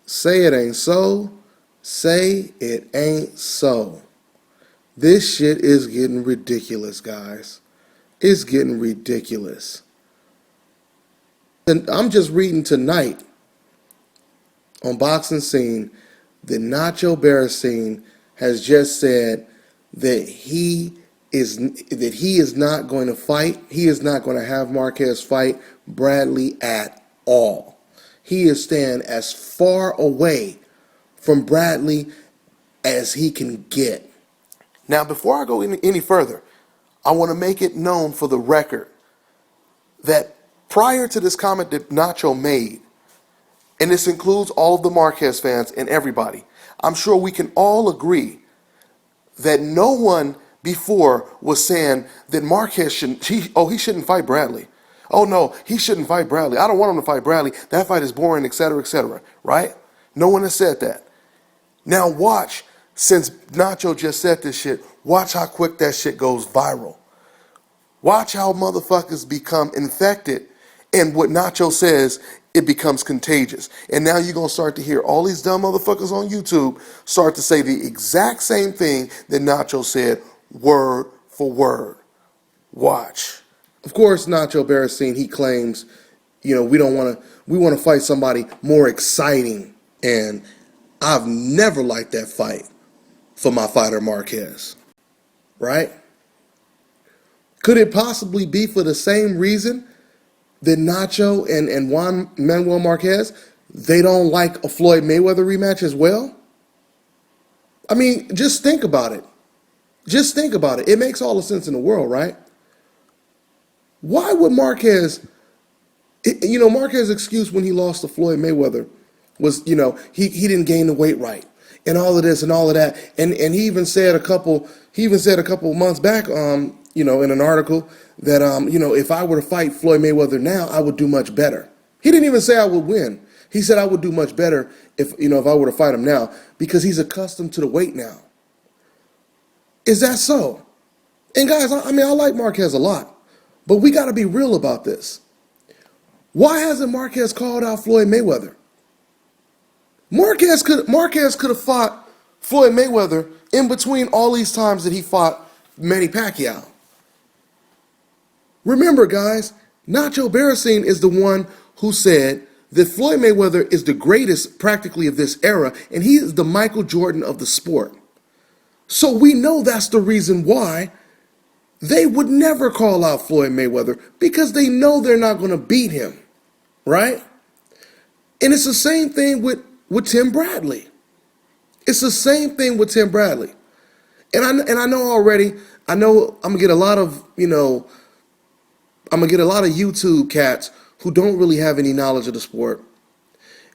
Say it ain't so. Say it ain't so. This shit is getting ridiculous, guys. It's getting ridiculous. And I'm just reading tonight on Boxing Scene that Nacho Barricine has just said that he is not going to fight. He is not going to have Marquez fight Bradley at all. He is staying as far away from Bradley as he can get. Now, before I go any further, I want to make it known for the record that prior to this comment that Nacho made, and this includes all of the Marquez fans and everybody, I'm sure we can all agree that no one before was saying that Marquez he shouldn't fight Bradley. Oh no, he shouldn't fight Bradley. I don't want him to fight Bradley. That fight is boring, etc., right? No one has said that. Now watch, since Nacho just said this shit, watch how quick that shit goes viral. Watch how motherfuckers become infected, and what Nacho says, it becomes contagious. And now you're going to start to hear all these dumb motherfuckers on YouTube start to say the exact same thing that Nacho said, word for word. Watch. Of course, Nacho Barricine, he claims, we want to fight somebody more exciting. And I've never liked that fight for my fighter Marquez. Right? Could it possibly be for the same reason that Nacho and Juan Manuel Marquez, they don't like a Floyd Mayweather rematch as well? I mean, just think about it. Just think about it. It makes all the sense in the world, right? Why would Marquez, Marquez's excuse when he lost to Floyd Mayweather was, he didn't gain the weight right and all of this and all of that. And he even said a couple months back, in an article that, if I were to fight Floyd Mayweather now, I would do much better. He didn't even say I would win. He said I would do much better if I were to fight him now because he's accustomed to the weight now. Is that so? And guys, I like Marquez a lot, but we got to be real about this. Why hasn't Marquez called out Floyd Mayweather? Marquez could have fought Floyd Mayweather in between all these times that he fought Manny Pacquiao. Remember, guys, Nacho Barricine is the one who said that Floyd Mayweather is the greatest practically of this era, and he is the Michael Jordan of the sport. So we know that's the reason why they would never call out Floyd Mayweather, because they know they're not going to beat him, right? And it's the same thing with Tim Bradley. It's the same thing with Tim Bradley. And I know already, I'm going to get a lot of, I'm going to get a lot of YouTube cats who don't really have any knowledge of the sport.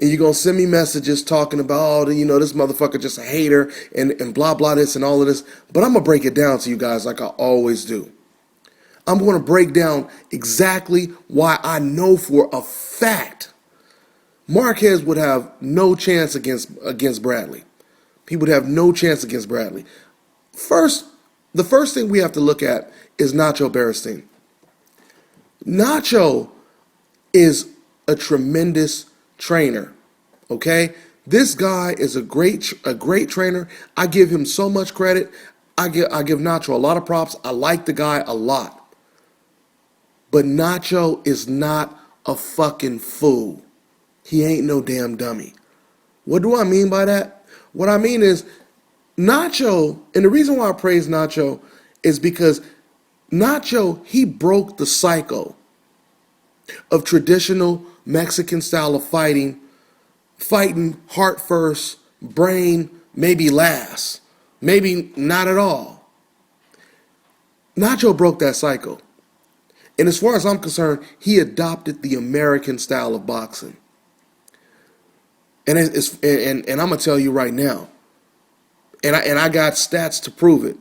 And you're going to send me messages talking about, this motherfucker just a hater and blah, blah, this and all of this. But I'm going to break it down to you guys like I always do. I'm going to break down exactly why I know for a fact Marquez would have no chance against Bradley. He would have no chance against Bradley. The first thing we have to look at is Nacho Barricine. Nacho is a tremendous trainer, okay? This guy is a great trainer. I give him so much credit. I give Nacho a lot of props. I like the guy a lot. But Nacho is not a fucking fool. He ain't no damn dummy. What do I mean by that? What I mean is Nacho, and the reason why I praise Nacho is because Nacho, he broke the cycle of traditional Mexican style of fighting heart first, brain maybe last, maybe not at all. Nacho broke that cycle. And as far as I'm concerned, he adopted the American style of boxing. And I'm gonna tell you right now, and I got stats to prove it.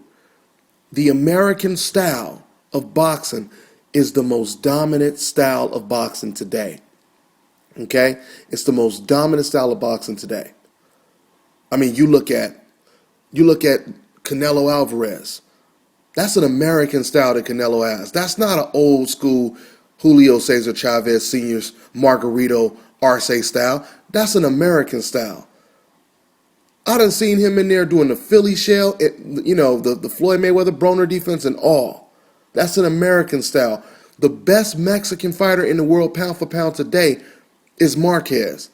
The American style of boxing is the most dominant style of boxing today. Okay? It's the most dominant style of boxing today. I mean, you look at Canelo Alvarez. That's an American style that Canelo has. That's not an old school Julio Cesar Chavez Sr.'s Margarito Arce style. That's an American style. I done seen him in there doing the Philly shell, the Floyd Mayweather Broner defense and all. That's an American style. The best Mexican fighter in the world pound for pound today is Marquez.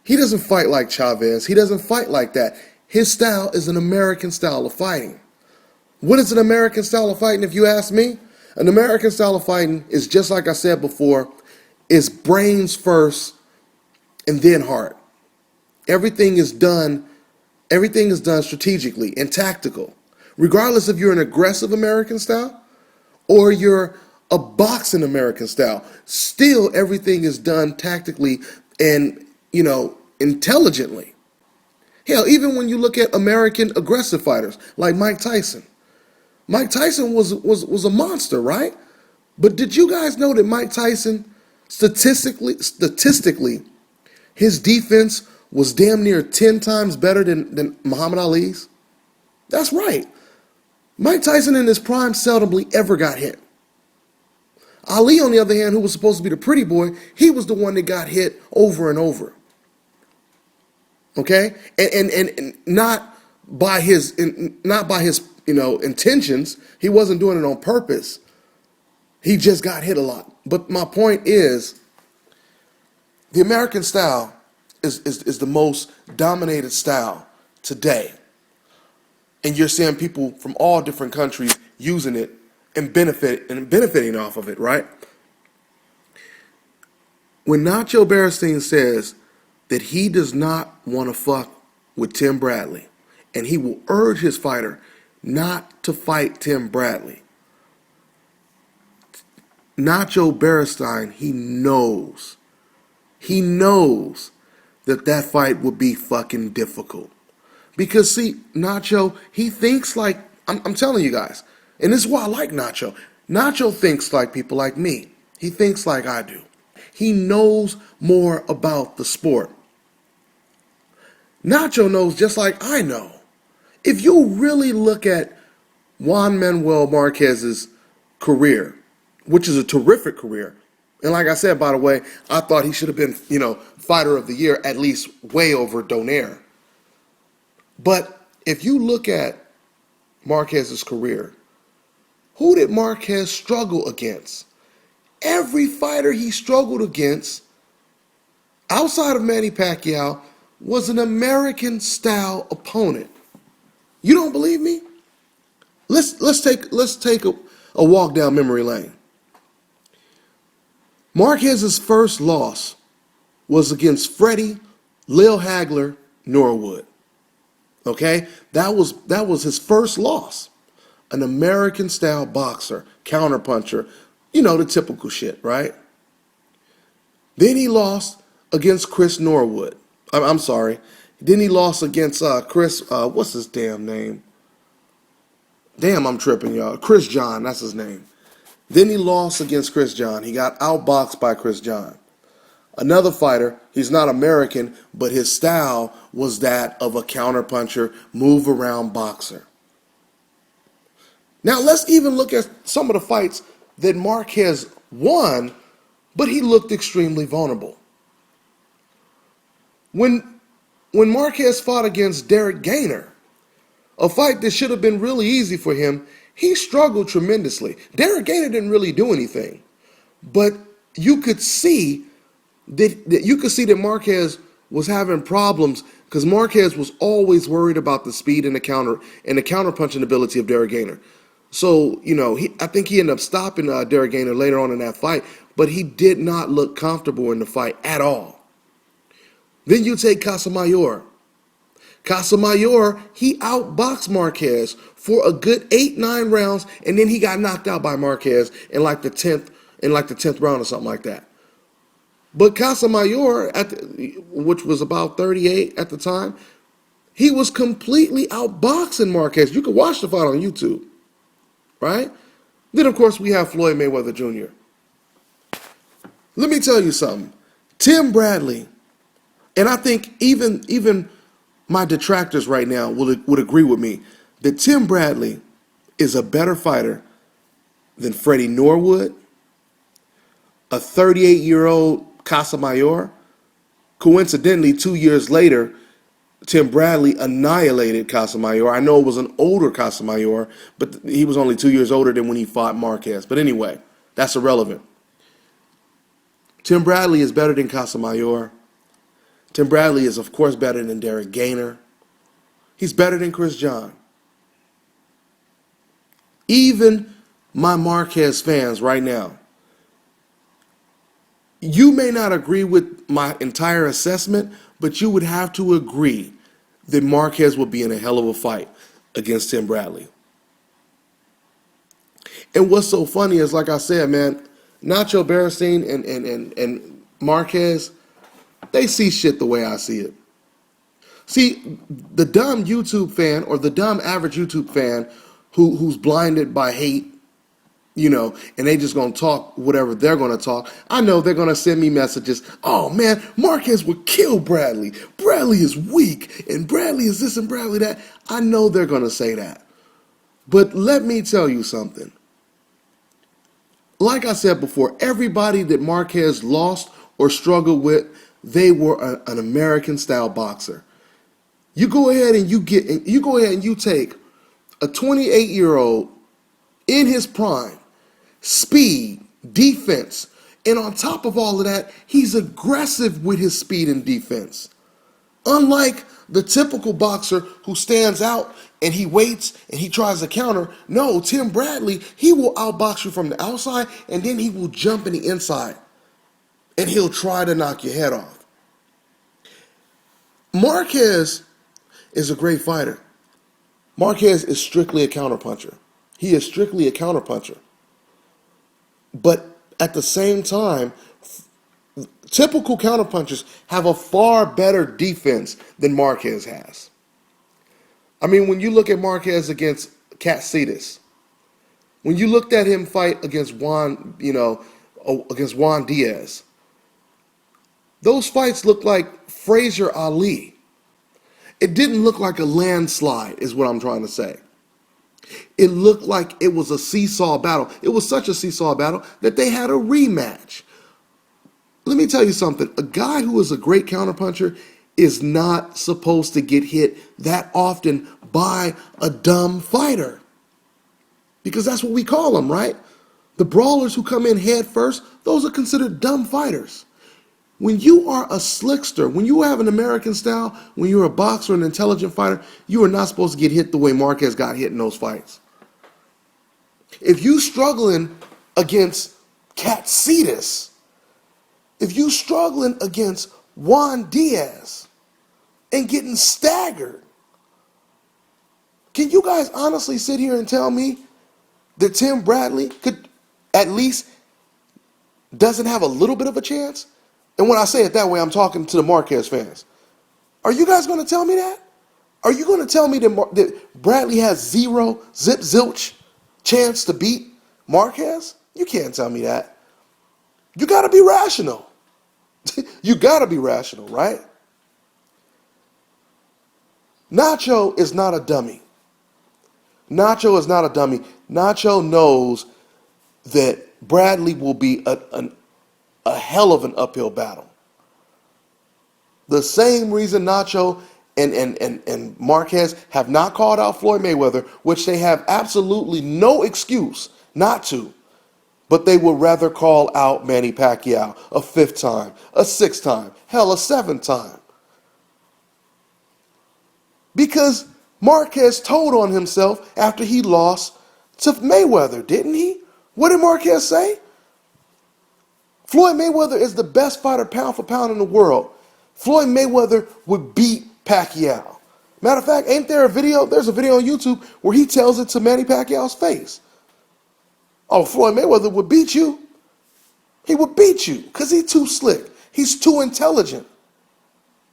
He doesn't fight like Chavez. He doesn't fight like that. His style is an American style of fighting. What is an American style of fighting, if you ask me? An American style of fighting is, just like I said before, is brains first and then heart. Everything is done strategically and tactical. Regardless if you're an aggressive American style or you're a boxing American style, still everything is done tactically and, intelligently. Hell, even when you look at American aggressive fighters like Mike Tyson. Mike Tyson was a monster, right? But did you guys know that Mike Tyson, statistically, his defense was damn near 10 times better than Muhammad Ali's? That's right. Mike Tyson in his prime seldomly ever got hit. Ali, on the other hand, who was supposed to be the pretty boy, he was the one that got hit over and over. Okay? And not by his intentions. He wasn't doing it on purpose. He just got hit a lot. But my point is, the American style is the most dominated style today. And you're seeing people from all different countries using it and benefiting off of it, right? When Nacho Beristain says that he does not want to fuck with Tim Bradley, and he will urge his fighter not to fight Tim Bradley, Nacho Beristain, he knows that fight would be fucking difficult. Because, see, Nacho, he thinks like, I'm telling you guys, and this is why I like Nacho. Nacho thinks like people like me. He thinks like I do. He knows more about the sport. Nacho knows just like I know. If you really look at Juan Manuel Marquez's career, which is a terrific career, and like I said, by the way, I thought he should have been, fighter of the year, at least way over Donaire. But if you look at Marquez's career, who did Marquez struggle against? Every fighter he struggled against, outside of Manny Pacquiao, was an American-style opponent. You don't believe me? Let's take a walk down memory lane. Marquez's first loss was against Freddie Lil Hagler Norwood. Okay? That was his first loss. An American-style boxer, counterpuncher, the typical shit, right? Then he lost against Chris Norwood. I'm sorry. Then he lost against Chris, what's his damn name? Damn, I'm tripping, y'all. Chris John, that's his name. Then he lost against Chris John. He got outboxed by Chris John. Another fighter, he's not American, but his style was that of a counterpuncher, move-around boxer. Now, let's even look at some of the fights that Marquez won, but he looked extremely vulnerable. When Marquez fought against Derek Gainer, a fight that should have been really easy for him, he struggled tremendously. Derek Gainer didn't really do anything, but you could see that Marquez was having problems because Marquez was always worried about the speed and the counter punching ability of Derek Gainer. So, I think he ended up stopping Derek Gainer later on in that fight, but he did not look comfortable in the fight at all. Then you take Casamayor. Casamayor, he outboxed Marquez for a good 8-9 rounds, and then he got knocked out by Marquez in like the 10th round or something like that. But Casamayor, which was about 38 at the time, he was completely outboxing Marquez. You can watch the fight on YouTube, right? Then, of course, we have Floyd Mayweather Jr. Let me tell you something. Tim Bradley, and I think even my detractors right now would agree with me that Tim Bradley is a better fighter than Freddie Norwood, a 38-year-old Casamayor, Coincidentally, 2 years later, Tim Bradley annihilated Casamayor. I know it was an older Casamayor, but he was only 2 years older than when he fought Marquez. But anyway, that's irrelevant. Tim Bradley is better than Casamayor. Tim Bradley is, of course, better than Derek Gainer. He's better than Chris John. Even my Marquez fans right now, you may not agree with my entire assessment, but you would have to agree that Marquez will be in a hell of a fight against Tim Bradley. And what's so funny is, like I said, man, Nacho Berenstein and Marquez, they see shit the way I see it. See, the dumb YouTube fan or the dumb average YouTube fan who's blinded by hate, and they just gonna talk whatever they're gonna talk. I know they're gonna send me messages. Oh man, Marquez would kill Bradley. Bradley is weak, and Bradley is this and Bradley that. I know they're gonna say that. But let me tell you something. Like I said before, everybody that Marquez lost or struggled with, they were an American style boxer. You go ahead and you take a 28-year-old in his prime, speed, defense, and on top of all of that, he's aggressive with his speed and defense. Unlike the typical boxer who stands out and he waits and he tries to counter, no, Tim Bradley, he will outbox you from the outside and then he will jump in the inside and he'll try to knock your head off. Marquez is a great fighter. Marquez is strictly a counterpuncher. He is strictly a counterpuncher. But at the same time, typical counterpunchers have a far better defense than Marquez has. I mean, when you look at Marquez against Katsidis, when you looked at him fight against Juan Diaz, those fights looked like Frazier Ali. It didn't look like a landslide, is what I'm trying to say. It looked like it was a seesaw battle. It was such a seesaw battle that they had a rematch. Let me tell you something. A guy who is a great counterpuncher is not supposed to get hit that often by a dumb fighter. Because that's what we call them, right? The brawlers who come in head first, those are considered dumb fighters. When you are a slickster, when you have an American style, when you're a boxer, an intelligent fighter, you are not supposed to get hit the way Marquez got hit in those fights. If you struggling against Katsidis, if you struggling against Juan Diaz and getting staggered, can you guys honestly sit here and tell me that Tim Bradley could at least doesn't have a little bit of a chance? And when I say it that way, I'm talking to the Marquez fans. Are you guys going to tell me that? Are you going to tell me that Bradley has zero, zip, zilch chance to beat Marquez? You can't tell me that. You got to be rational. You got to be rational, right? Nacho is not a dummy. Nacho is not a dummy. Nacho knows that Bradley will be a hell of an uphill battle. The same reason Nacho and Marquez have not called out Floyd Mayweather, which they have absolutely no excuse not to, but they would rather call out Manny Pacquiao a fifth time, a sixth time, hell, a seventh time. Because Marquez told on himself after he lost to Mayweather, didn't he? What did Marquez say? Floyd Mayweather is the best fighter pound for pound in the world. Floyd Mayweather would beat Pacquiao. Matter of fact, ain't there a video? There's a video on YouTube where he tells it to Manny Pacquiao's face. Oh, Floyd Mayweather would beat you. He would beat you because he's too slick. He's too intelligent.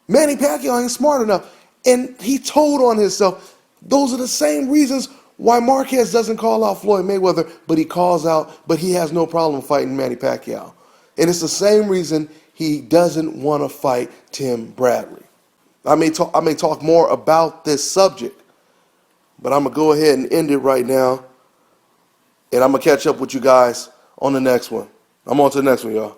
Manny Pacquiao ain't smart enough. And he told on himself. Those are the same reasons why Marquez doesn't call out Floyd Mayweather, but he has no problem fighting Manny Pacquiao. And it's the same reason he doesn't want to fight Tim Bradley. I may talk more about this subject, but I'm going to go ahead and end it right now. And I'm going to catch up with you guys on the next one. I'm on to the next one, y'all.